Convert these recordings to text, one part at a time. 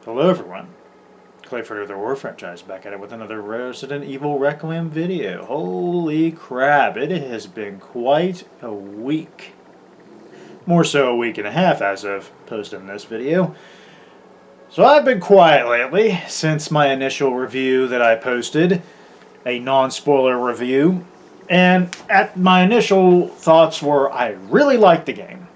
Hello everyone, Clay for the War franchise back at it with another Resident Evil Requiem video. Holy crap, it has been quite a week. More so a week and a half as of posting this video. So I've been quiet lately since my initial review that I posted, a non-spoiler review. And my initial thoughts were I really liked the game.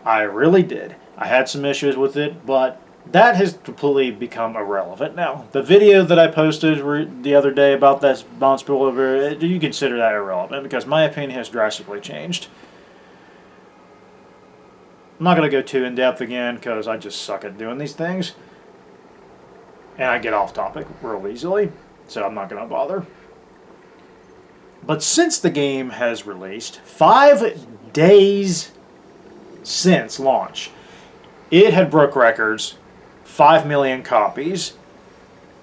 I really did. I had some issues with it, but that has completely become irrelevant now. The video that I posted the other day about that non-spoiler, you consider that irrelevant because my opinion has drastically changed. I'm not going to go too in-depth again because I just suck at doing these things. And I get off topic real easily, so I'm not going to bother. But since the game has released, 5 days since launch, it had broke records. 5 million copies.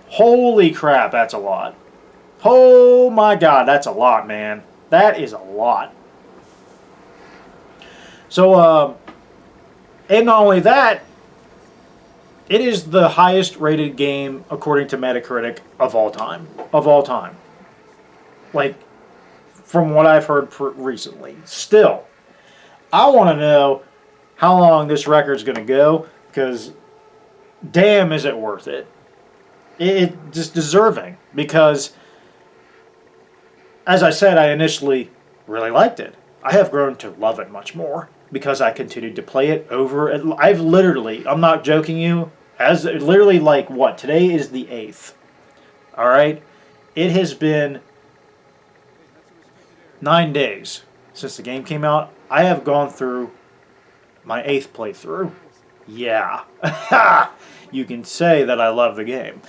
Holy crap, that's a lot. Oh my god, that's a lot, man. That is a lot. So, and not only that, it is the highest rated game, according to Metacritic, of all time. Of all time. Like, from what I've heard recently. Still, I want to know how long this record's going to go, because damn, is it worth it. It's just deserving, because, as I said, I initially really liked it. I have grown to love it much more, because I continued to play it over. I've literally, I'm not joking you, as literally like, what, today is the 8th. Alright? It has been 9 days since the game came out. I have gone through my 8th playthrough. Yeah. You can say that I love the game.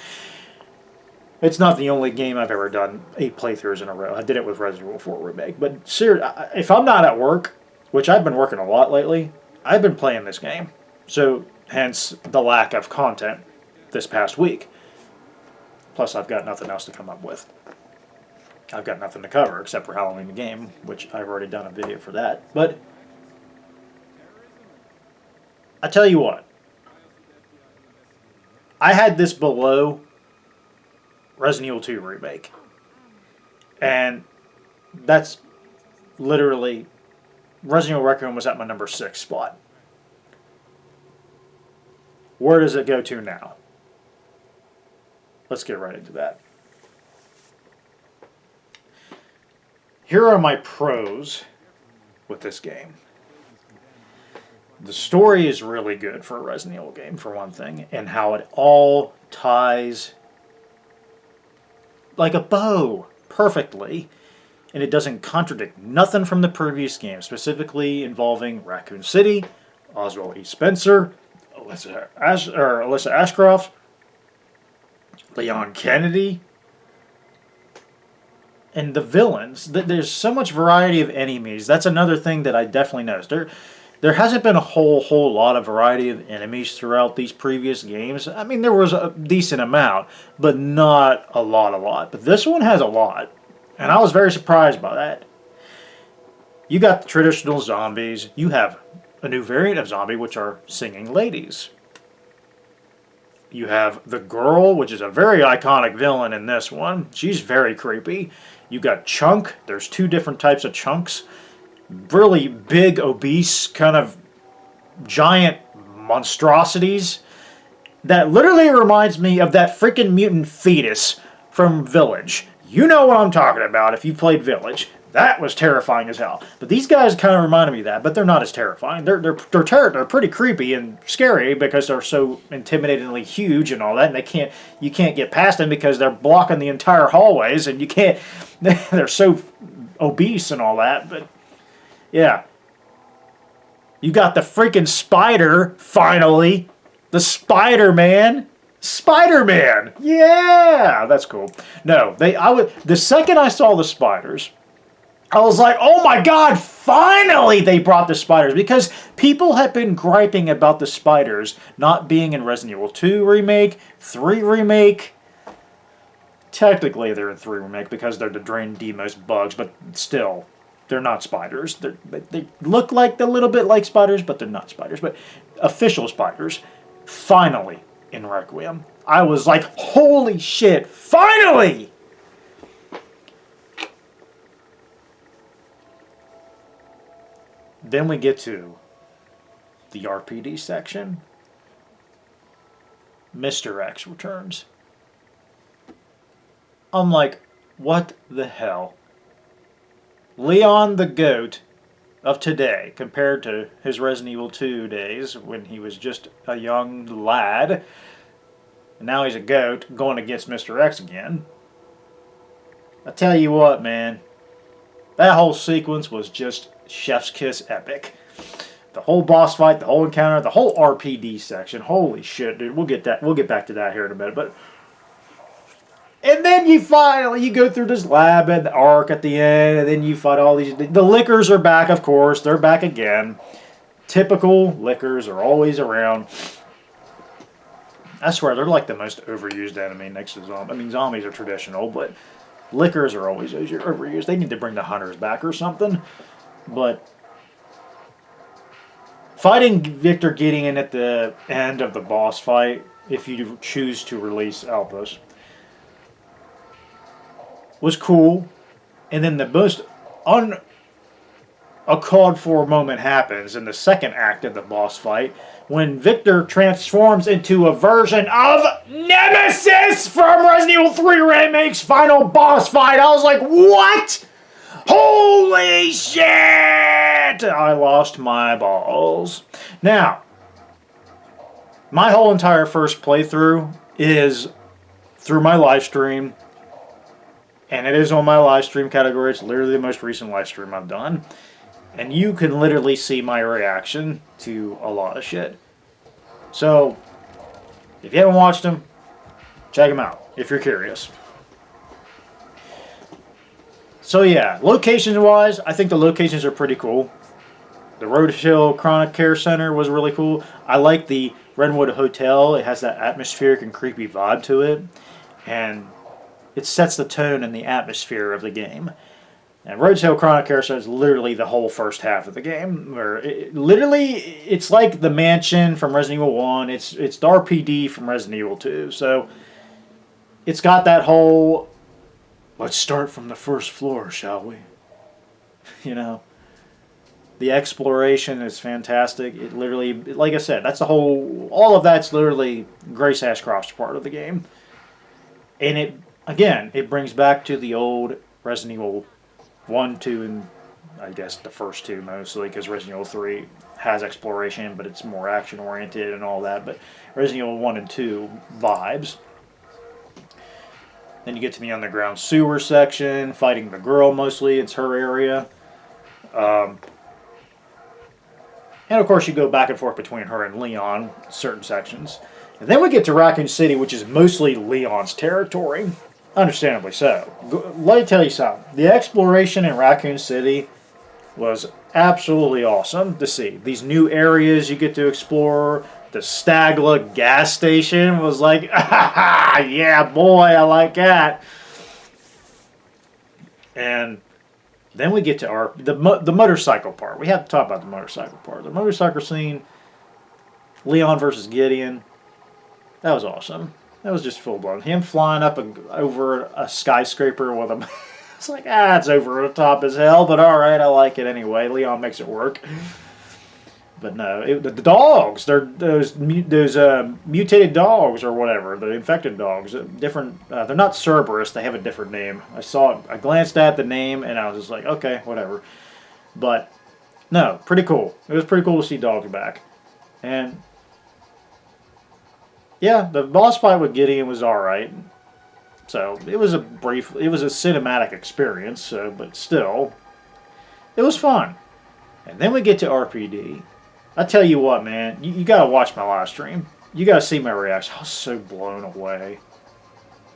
It's not the only game I've ever done 8 playthroughs in a row. I did it with Resident Evil 4 Remake. But seriously, if I'm not at work, which I've been working a lot lately, I've been playing this game. So, hence the lack of content this past week. Plus, I've got nothing else to come up with. I've got nothing to cover except for Halloween the game, which I've already done a video for that. But I tell you what, I had this below Resident Evil 2 Remake. And that's literally, Resident Evil Requiem was at my number 6 spot. Where does it go to now? Let's get right into that. Here are my pros with this game. The story is really good for a Resident Evil game, for one thing, and how it all ties like a bow perfectly, and it doesn't contradict nothing from the previous game, specifically involving Raccoon City, Oswald E. Spencer, Alyssa Ashcroft, Leon Kennedy, and the villains. There's so much variety of enemies. That's another thing that I definitely noticed. There hasn't been a whole lot of variety of enemies throughout these previous games. I mean, there was a decent amount, but not a lot. But this one has a lot, and I was very surprised by that. You got the traditional zombies. You have a new variant of zombie, which are singing ladies. You have the girl, which is a very iconic villain in this one. She's very creepy. You got Chunk. There's 2 different types of chunks. Really big, obese, kind of giant monstrosities that literally reminds me of that freaking mutant fetus from Village. You know what I'm talking about if you played Village. That was terrifying as hell. But these guys kind of reminded me of that, but they're not as terrifying. They're pretty creepy and scary because they're so intimidatingly huge and all that, and you can't get past them because they're blocking the entire hallways, and you can't. They're so obese and all that, but. Yeah. You got the freaking spider, finally. The Spider-Man. Spider-Man! Yeah! That's cool. No, the second I saw the spiders, I was like, oh my god, finally they brought the spiders. Because people have been griping about the spiders not being in Resident Evil 2 Remake, 3 Remake. Technically they're in 3 Remake because they're the Drain Demos bugs, but still. They're not spiders. They look like a little bit like spiders, but they're not spiders. But official spiders, finally, in Requiem. I was like, holy shit, finally! Then we get to the RPD section. Mr. X returns. I'm like, what the hell? Leon the GOAT of today, compared to his Resident Evil 2 days when he was just a young lad, and now he's a GOAT going against Mr. X again. I tell you what, man, that whole sequence was just chef's kiss epic. The whole boss fight, the whole encounter, the whole RPD section. Holy shit, dude. We'll get back to that here in a minute. But and then you go through this lab and the Ark at the end, and then you fight all these. The Lickers are back, of course. They're back again. Typical Lickers are always around. I swear, they're like the most overused enemy next to zombies. I mean, zombies are traditional, but Lickers are always overused. They need to bring the hunters back or something. But fighting Victor Gideon at the end of the boss fight, if you choose to release Alpos, was cool. And then the most uncalled for moment happens in the second act of the boss fight when Victor transforms into a version of Nemesis from Resident Evil 3 Remake's final boss fight. I was like, what? Holy shit! I lost my balls. Now, my whole entire first playthrough is through my live stream, and it is on my live stream category. It's literally the most recent live stream I've done. And you can literally see my reaction to a lot of shit. So, if you haven't watched them, check them out if you're curious. So yeah, locations-wise, I think the locations are pretty cool. The Roadkill Chronic Care Center was really cool. I like the Redwood Hotel. It has that atmospheric and creepy vibe to it. And it sets the tone and the atmosphere of the game. And Roadkill Chronic Care Center is literally the whole first half of the game. Where it's like the mansion from Resident Evil 1. It's the RPD from Resident Evil 2. So it's got that whole, let's start from the first floor, shall we? You know, the exploration is fantastic. It literally, like I said, that's the whole, all of that's literally Grace Ashcroft's part of the game. And it brings back to the old Resident Evil 1, 2, and I guess the first two mostly, because Resident Evil 3 has exploration, but it's more action-oriented and all that. But Resident Evil 1 and 2 vibes. Then you get to the underground sewer section, fighting the girl mostly. It's her area. And of course you go back and forth between her and Leon, certain sections. And then we get to Raccoon City, which is mostly Leon's territory. Understandably so. Let me tell you something. The exploration in Raccoon City was absolutely awesome to see. These new areas you get to explore. The Stagla gas station was like, yeah, boy, I like that. And then we get to the motorcycle part. We have to talk about the motorcycle part. The motorcycle scene, Leon versus Gideon, that was awesome. That was just full blown. Him flying up over a skyscraper with him. It's like, it's over the top as hell, but alright, I like it anyway. Leon makes it work. But no, the dogs, those mutated dogs or whatever, the infected dogs, different. They're not Cerberus. They have a different name. I glanced at the name and I was just like, okay, whatever. But no, pretty cool. It was pretty cool to see dogs back. And yeah, the boss fight with Gideon was all right. So it was a cinematic experience. So, but still, it was fun. And then we get to RPD. I tell you what, man, you gotta watch my live stream. You gotta see my reaction. I was so blown away.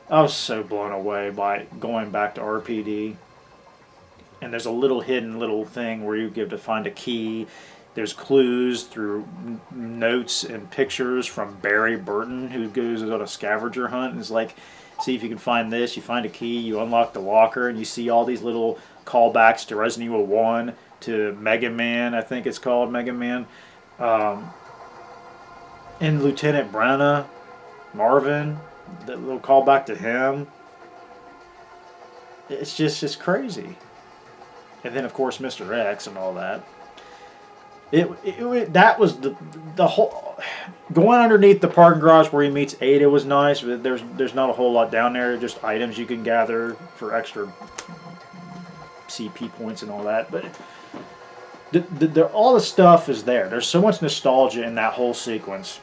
I was so blown away by going back to RPD. And there's a little hidden little thing where you get to find a key. There's clues through notes and pictures from Barry Burton, who goes on a scavenger hunt and is like, see if you can find this. You find a key, you unlock the locker, and you see all these little callbacks to Resident Evil 1, to Mega Man, I think it's called Mega Man. And Lieutenant Brenna Marvin, that little callback to him. It's crazy. And then of course Mr. X and all that. That was the whole going underneath the parking garage where he meets Ada was nice, but there's not a whole lot down there. Just items you can gather for extra CP points and all that. But all the stuff is there. There's so much nostalgia in that whole sequence.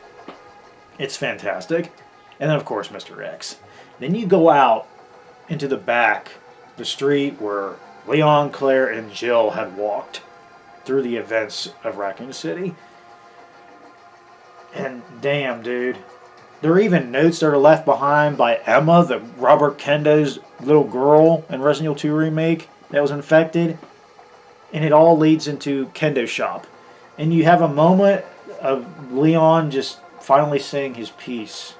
It's fantastic. And then of course Mr. X. Then you go out into the back, the street where Leon, Claire, and Jill had walked through the events of Raccoon City. And damn, dude. There are even notes that are left behind by Emma, the Robert Kendo's little girl in Resident Evil 2 Remake that was infected. And it all leads into Kendo's shop. And you have a moment of Leon just finally saying his piece.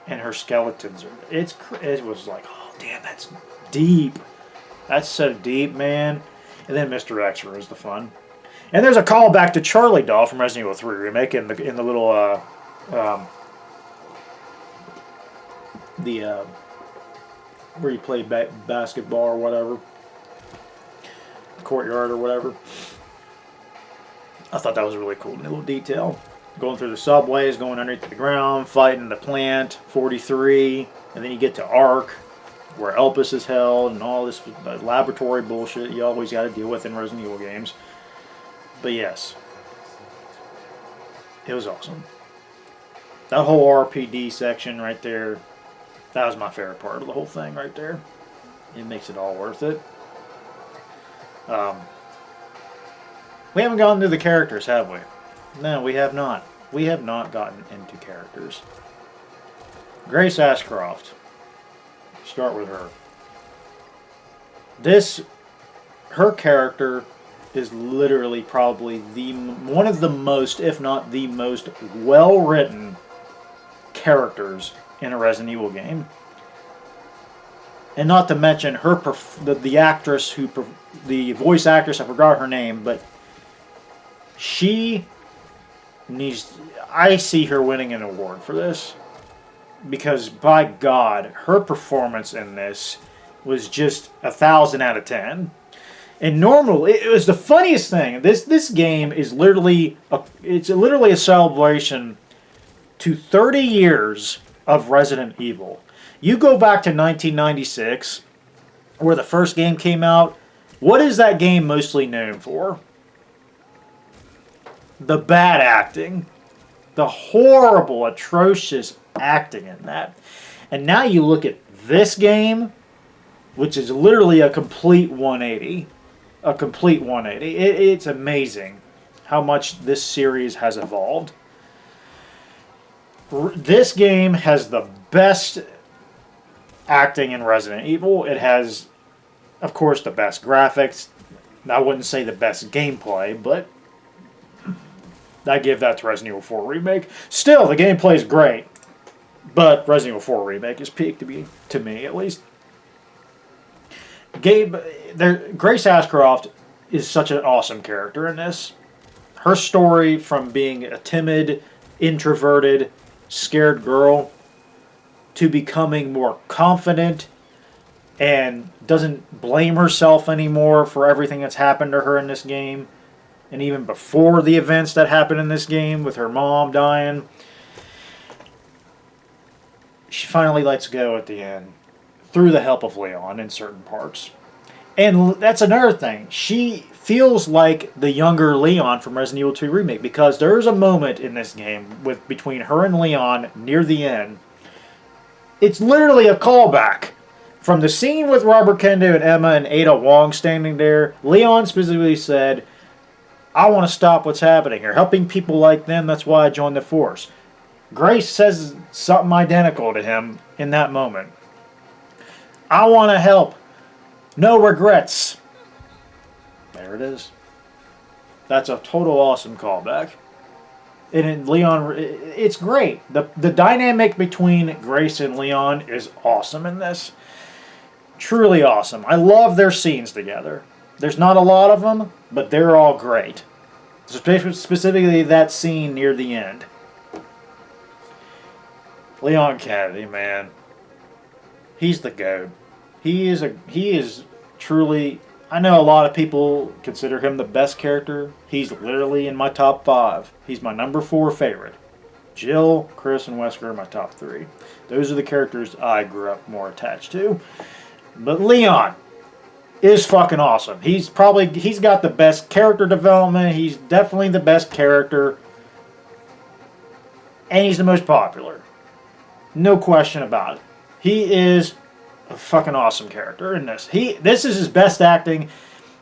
And her skeletons are... It was like, oh, damn, that's deep. That's so deep, man. And then Mr. X is the fun. And there's a callback to Charlie Doll from Resident Evil 3 Remake in the little where you play basketball or whatever, the courtyard or whatever. I thought that was a really cool little detail. Going through the subways, going underneath the ground, fighting the plant 43, and then you get to Ark, where Elpis is held, and all this laboratory bullshit you always got to deal with in Resident Evil games. But yes, it was awesome. That whole RPD section right there, that was my favorite part of the whole thing right there. It makes it all worth it. We haven't gotten to the characters, have we? No, we have not. We have not gotten into characters. Grace Ashcroft. Start with her. Her character is literally probably one of the most, if not the most, well-written characters in a Resident Evil game. And not to mention the actress the voice actress, I forgot her name, but I see her winning an award for this. Because, by God, her performance in this was just 1,000 out of 10. And normally, it was the funniest thing. This game is literally a celebration to 30 years of Resident Evil. You go back to 1996, where the first game came out. What is that game mostly known for? The bad acting. The horrible, atrocious acting in that. And now you look at this game, which is literally a complete 180. A complete 180. It's amazing how much this series has evolved. This game has the best acting in Resident Evil. It has, of course, the best graphics. I wouldn't say the best gameplay, but I give that to Resident Evil 4 Remake. Still, the gameplay is great, but Resident Evil 4 Remake is peak to me, at least. Grace Ashcroft is such an awesome character in this. Her story from being a timid, introverted, scared girl to becoming more confident and doesn't blame herself anymore for everything that's happened to her in this game. And even before the events that happened in this game with her mom dying, she finally lets go at the end through the help of Leon in certain parts. And that's another thing. She feels like the younger Leon from Resident Evil 2 Remake, because there's a moment in this game between her and Leon near the end. It's literally a callback from the scene with Robert Kendo and Emma and Ada Wong standing there. Leon specifically said, "I want to stop what's happening here. Helping people like them, that's why I joined the Force." Grace says something identical to him in that moment. "I want to help. No regrets." There it is. That's a total awesome callback. And in Leon, it's great. The dynamic between Grace and Leon is awesome in this. Truly awesome. I love their scenes together. There's not a lot of them, but they're all great. Specifically that scene near the end. Leon Kennedy, man. He's the GOAT. He is truly. I know a lot of people consider him the best character. He's literally in my top 5. He's my number 4 favorite. Jill, Chris, and Wesker are my top 3. Those are the characters I grew up more attached to. But Leon is fucking awesome. He's got the best character development. He's definitely the best character. And he's the most popular. No question about it. He is a fucking awesome character in this. This is his best acting.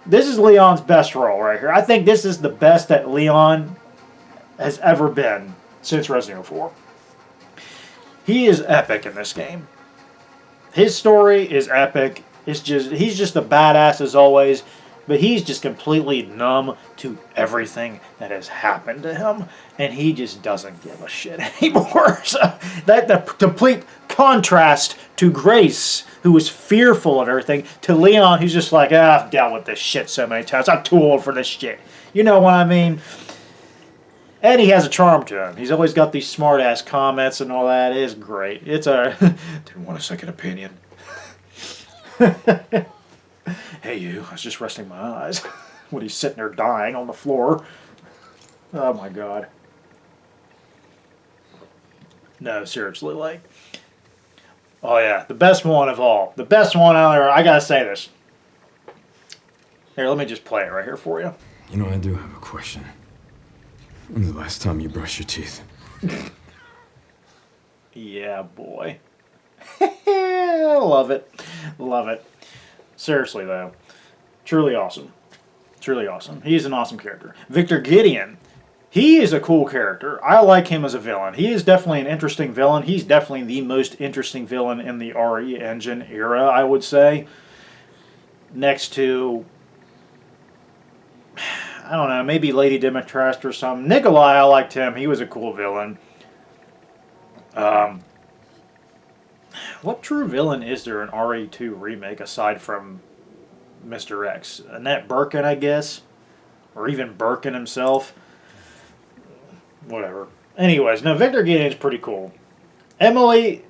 This is Leon's best role right here. I think this is the best that Leon has ever been since Resident Evil 4. He is epic in this game. His story is epic. He's just a badass as always, but he's just completely numb to everything that has happened to him, and he just doesn't give a shit anymore. So that the complete contrast to Grace, who was fearful of everything, to Leon, who's just like, I've dealt with this shit so many times. I'm too old for this shit. You know what I mean? And he has a charm to him. He's always got these smart-ass comments and all that. It is great. It's a... Didn't want a second opinion. Hey, you. I was just resting my eyes when he's sitting there dying on the floor. Oh, my God. No, seriously, like... Oh, yeah. The best one of all. The best one out there. I gotta say this. Here, let me just play it right here for you. You know, I do have a question. When's the last time you brushed your teeth? Yeah, boy. Love it. Love it. Seriously, though. Truly awesome. Truly awesome. He's an awesome character. Victor Gideon. He is a cool character. I like him as a villain. He is definitely an interesting villain. He's definitely the most interesting villain in the RE Engine era, I would say. Next to... I don't know, maybe Lady Dimitrescu or something. Nikolai, I liked him. He was a cool villain. What true villain is there in RE2 Remake aside from Mr. X? Annette Birkin, I guess? Or even Birkin himself? Whatever. Anyways, no, Victor Gideon's pretty cool. Emily,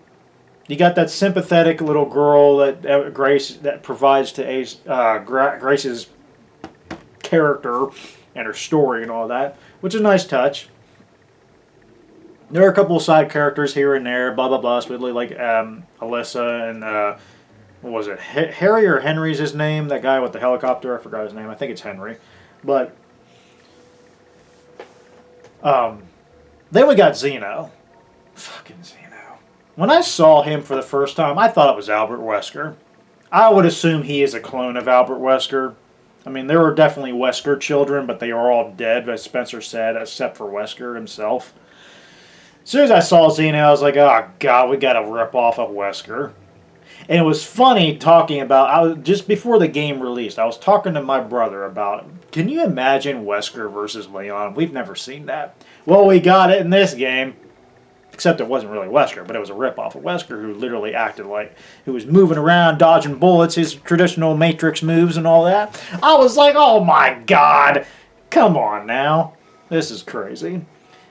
you got that sympathetic little girl that Grace that provides to Grace's character and her story and all that, which is a nice touch. There are a couple of side characters here and there, blah blah blah, especially like Alyssa and what was it, Harry or Henry's his name, that guy with the helicopter, I forgot his name, I think it's Henry. But then we got Zeno. Fucking Zeno. When I saw him for the first time, I thought it was Albert Wesker. I would assume he is a clone of Albert Wesker. I mean, there were definitely Wesker children, but they are all dead, as Spencer said, except for Wesker himself. As soon as I saw Zeno, I was like, oh, God, we got to rip off of Wesker. And it was funny talking about, just before the game released, I was talking to my brother about, can you imagine Wesker versus Leon? We've never seen that. Well, we got it in this game. Except it wasn't really Wesker, but it was a ripoff of Wesker who literally acted like, who was moving around, dodging bullets, his traditional Matrix moves and all that. I was like, oh my God, come on now. This is crazy.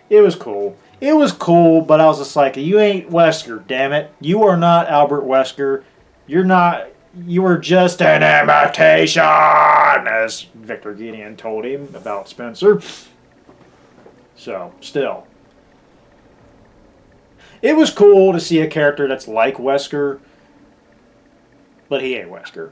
It was cool. It was cool, but I was just like, you ain't Wesker, damn it. You are not Albert Wesker. You're not, you are just an imitation, as Victor Gideon told him about Spencer. So, still. It was cool to see a character that's like Wesker, but he ain't Wesker.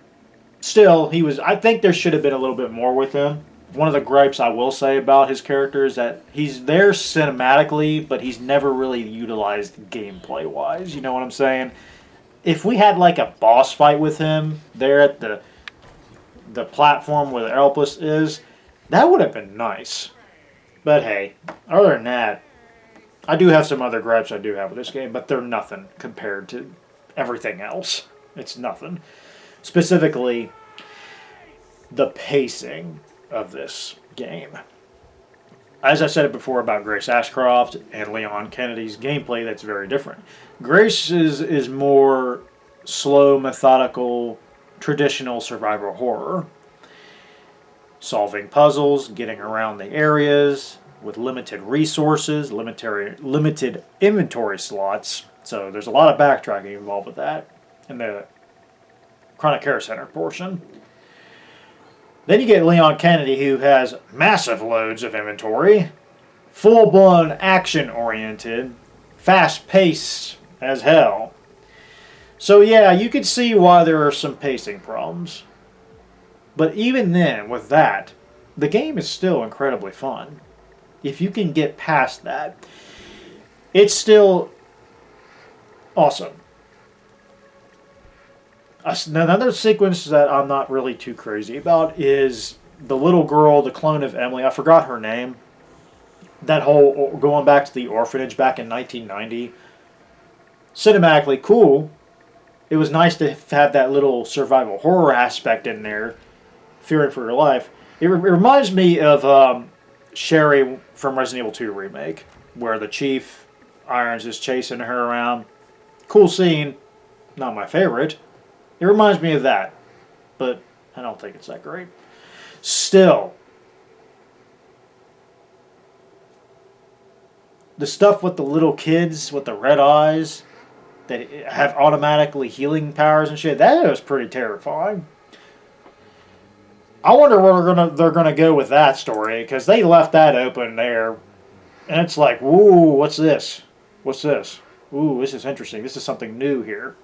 Still, he was. I think there should have been a little bit more with him. One of the gripes I will say about his character is that he's there cinematically, but he's never really utilized gameplay-wise. You know what I'm saying? If we had like a boss fight with him there at the platform where the Elpis is, that would have been nice. But hey, other than that, I do have some other gripes I do have with this game, but they're nothing compared to everything else. It's nothing. Specifically, the pacing of this game. As I said it before about Grace Ashcroft and Leon Kennedy's gameplay, that's very different. Grace is more slow, methodical, traditional survival horror. Solving puzzles, getting around the areas with limited resources, limited inventory slots, So there's a lot of backtracking involved with that in the Chronic Care Center portion. Then you get Leon Kennedy, who has massive loads of inventory, full-blown action-oriented, fast-paced as hell. So yeah, you could see why there are some pacing problems. But even then, with that, the game is still incredibly fun. If you can get past that, it's still awesome. Another sequence that I'm not really too crazy about is the little girl, the clone of Emily. I forgot her name. That whole going back to the orphanage back in 1990. Cinematically cool. It was nice to have that little survival horror aspect in there, fearing for your life. It reminds me of Sherry from Resident Evil 2 Remake, where the Chief Irons is chasing her around. Cool scene. Not my favorite. It reminds me of that, but I don't think it's that great. Still, the stuff with the little kids with the red eyes that have automatically healing powers and shit, that was pretty terrifying. I wonder where they're gonna go with that story, because they left that open there, and it's like, whoa, what's this? What's this? Ooh, this is interesting. This is something new here.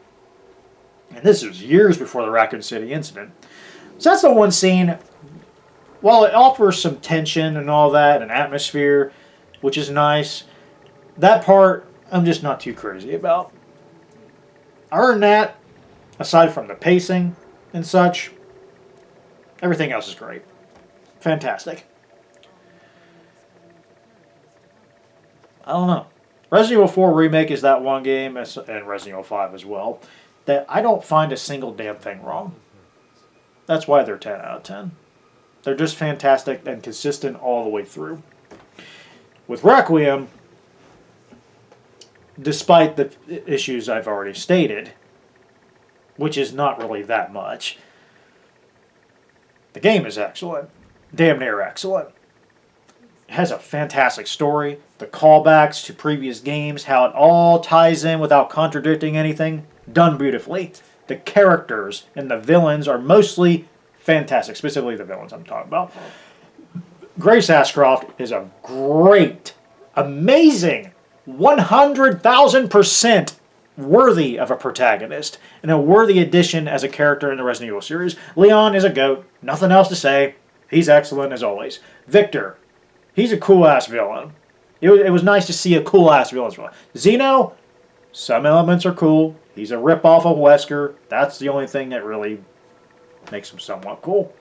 And this was years before the Raccoon City incident. So that's the one scene. While it offers some tension and all that, and atmosphere, which is nice, that part I'm just not too crazy about. Other than that, aside from the pacing and such, everything else is great. Fantastic. I don't know. Resident Evil 4 Remake is that one game, and Resident Evil 5 as well, that I don't find a single damn thing wrong. That's why they're 10 out of 10. They're just fantastic and consistent all the way through. With Requiem, despite the issues I've already stated, which is not really that much, the game is excellent. Damn near excellent. It has a fantastic story. The callbacks to previous games, how it all ties in without contradicting anything, done beautifully. The characters and the villains are mostly fantastic, specifically the villains I'm talking about. Grace Ashcroft is a great, amazing, 100,000% worthy of a protagonist and a worthy addition as a character in the Resident Evil series. Leon is a goat. Nothing else to say. He's excellent as always. Victor, he's a cool-ass villain. It was nice to see a cool-ass villain as well. Zeno, some elements are cool. He's a rip-off of Wesker. That's the only thing that really makes him somewhat cool.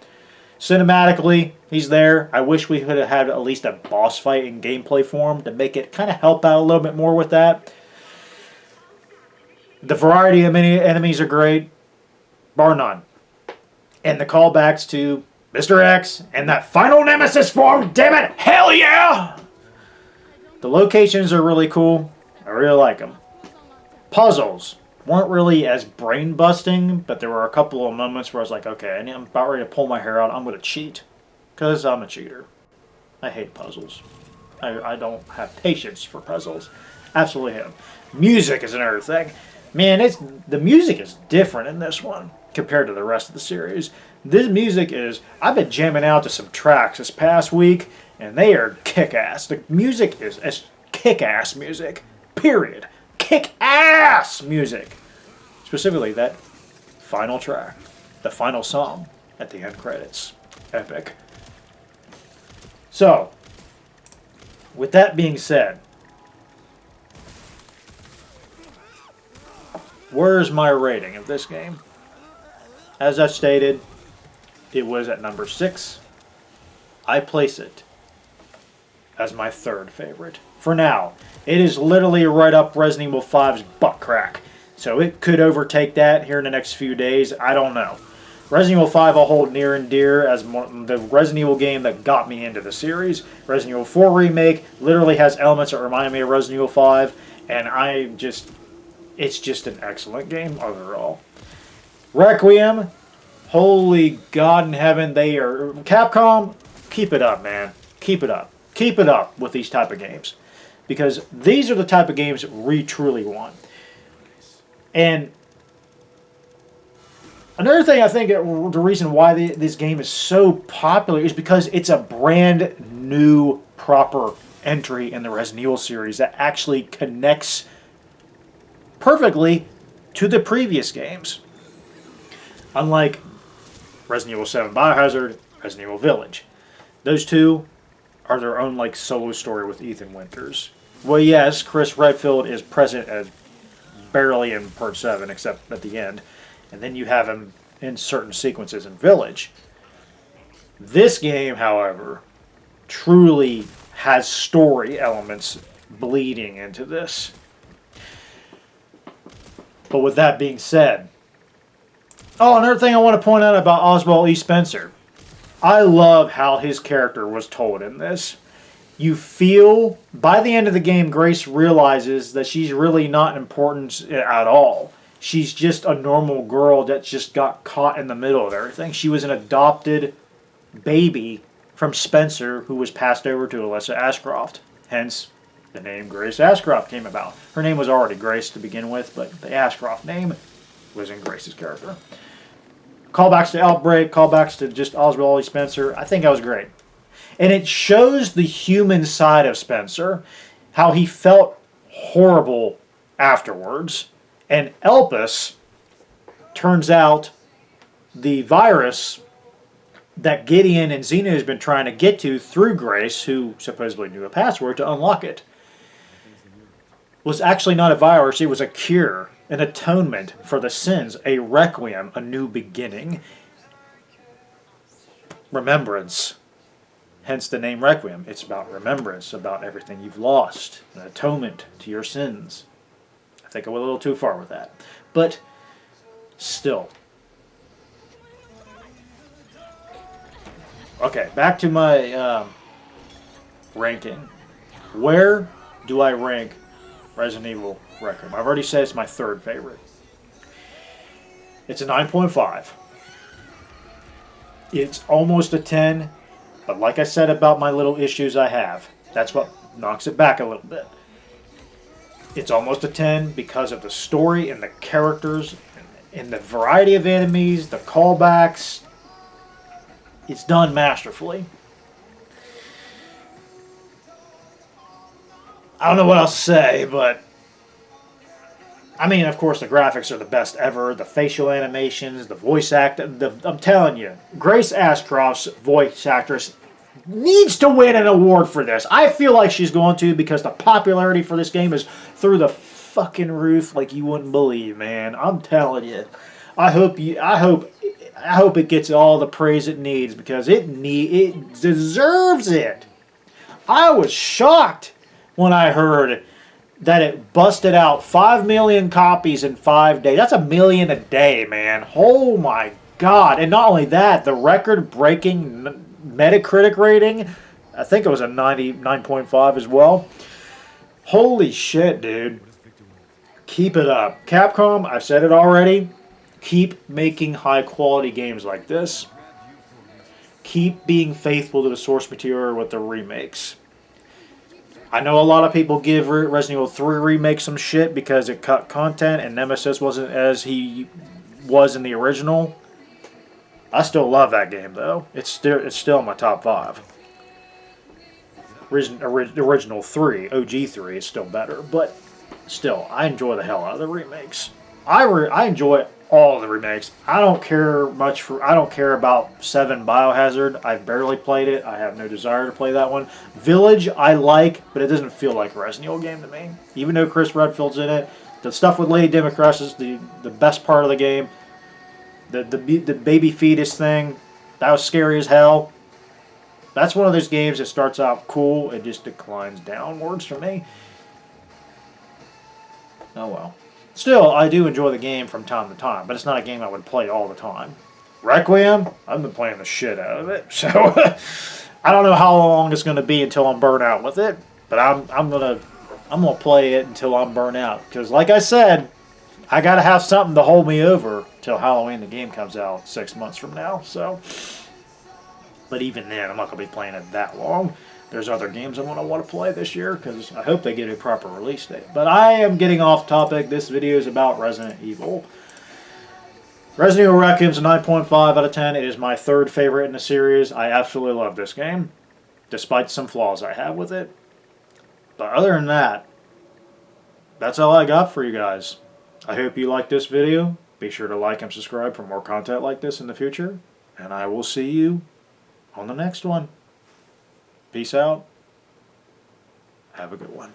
Cinematically, he's there. I wish we could have had at least a boss fight in gameplay form to make it kind of help out a little bit more with that. The variety of many enemies are great, bar none. And the callbacks to Mr. X and that final nemesis form, damn it, hell yeah! The locations are really cool. I really like them. Puzzles weren't really as brain-busting, but there were a couple of moments where I was like, okay, I'm about ready to pull my hair out. I'm going to cheat, because I'm a cheater. I hate puzzles. I don't have patience for puzzles. Absolutely hate them. Music is another thing. Man, the music is different in this one compared to the rest of the series. This music is... I've been jamming out to some tracks this past week, and they are kick-ass. The music is kick-ass music. Period. Kick-ass music. Specifically, that final track. The final song at the end credits. Epic. So, with that being said, where's my rating of this game? As I stated, it was at number 6. I place it as my 3rd favorite. For now, it is literally right up Resident Evil 5's butt crack. So it could overtake that here in the next few days. I don't know. Resident Evil 5 I'll hold near and dear as the Resident Evil game that got me into the series. Resident Evil 4 Remake literally has elements that remind me of Resident Evil 5. And it's just an excellent game overall. Requiem, holy God in heaven, they are... Capcom, keep it up, man. Keep it up. Keep it up with these type of games. Because these are the type of games we truly want. And another thing I think the reason why this game is so popular is because it's a brand new proper entry in the Resident Evil series that actually connects perfectly to the previous games. Unlike Resident Evil 7 Biohazard, Resident Evil Village. Those two are their own like solo story with Ethan Winters. Well, yes, Chris Redfield is present as barely in Part 7, except at the end. And then you have him in certain sequences in Village. This game, however, truly has story elements bleeding into this. But with that being said, another thing I want to point out about Oswald E. Spencer. I love how his character was told in this. You feel, by the end of the game, Grace realizes that she's really not important at all. She's just a normal girl that just got caught in the middle of everything. She was an adopted baby from Spencer who was passed over to Alyssa Ashcroft. Hence, the name Grace Ashcroft came about. Her name was already Grace to begin with, but the Ashcroft name was in Grace's character. Callbacks to Outbreak, callbacks to just Oswald E. Spencer. I think that was great. And it shows the human side of Spencer, how he felt horrible afterwards. And Elpis turns out the virus that Gideon and Xena has been trying to get to through Grace, who supposedly knew a password to unlock it, was actually not a virus. It was a cure, an atonement for the sins, a requiem, a new beginning. Remembrance. Hence the name Requiem. It's about remembrance, about everything you've lost, an atonement to your sins. I think I went a little too far with that. But still. Okay, back to my ranking. Where do I rank Resident Evil Requiem? I've already said it's my third favorite. It's a 9.5. It's almost a 10, but like I said about my little issues I have, that's what knocks it back a little bit. It's almost a 10 because of the story and the characters and the variety of enemies, the callbacks. It's done masterfully. I don't know what else to say, but I mean, of course, the graphics are the best ever. The facial animations, the voice act. I'm telling you, Grace Ashcroft's voice actress needs to win an award for this. I feel like she's going to because the popularity for this game is through the fucking roof like you wouldn't believe, man. I'm telling you. I hope it gets all the praise it needs because it deserves it. I was shocked when I heard that it busted out 5 million copies in 5 days. That's 1 million a day, man. Oh my God. And not only that, the record-breaking Metacritic rating, I think it was a 99.5 as well. Holy shit, dude. Keep it up. Capcom, I've said it already, keep making high-quality games like this. Keep being faithful to the source material with the remakes. I know a lot of people give Resident Evil 3 Remake some shit because it cut content and Nemesis wasn't as he was in the original. I still love that game, though. It's still in my top 5. Original 3, OG 3 is still better, but still, I enjoy the hell out of the remakes. I enjoy all the remakes. I don't care about 7 Biohazard. I've barely played it. I have no desire to play that one. Village I like, but it doesn't feel like a Resident Evil game to me. Even though Chris Redfield's in it, the stuff with Lady Democrats is the best part of the game. The baby fetus thing, that was scary as hell. That's one of those games that starts out cool and just declines downwards for me. Oh well. Still, I do enjoy the game from time to time, but it's not a game I would play all the time. Requiem, I've been playing the shit out of it, so I don't know how long it's going to be until I'm burnt out with it, but I'm gonna play it until I'm burnt out because, like I said, I gotta have something to hold me over till Halloween. The game comes out 6 months from now, so. But even then, I'm not gonna be playing it that long. There's other games I'm going to want to play this year because I hope they get a proper release date. But I am getting off topic. This video is about Resident Evil. Resident Evil Requiem is a 9.5 out of 10. It is my third favorite in the series. I absolutely love this game, despite some flaws I have with it. But other than that, that's all I got for you guys. I hope you liked this video. Be sure to like and subscribe for more content like this in the future. And I will see you on the next one. Peace out. Have a good one.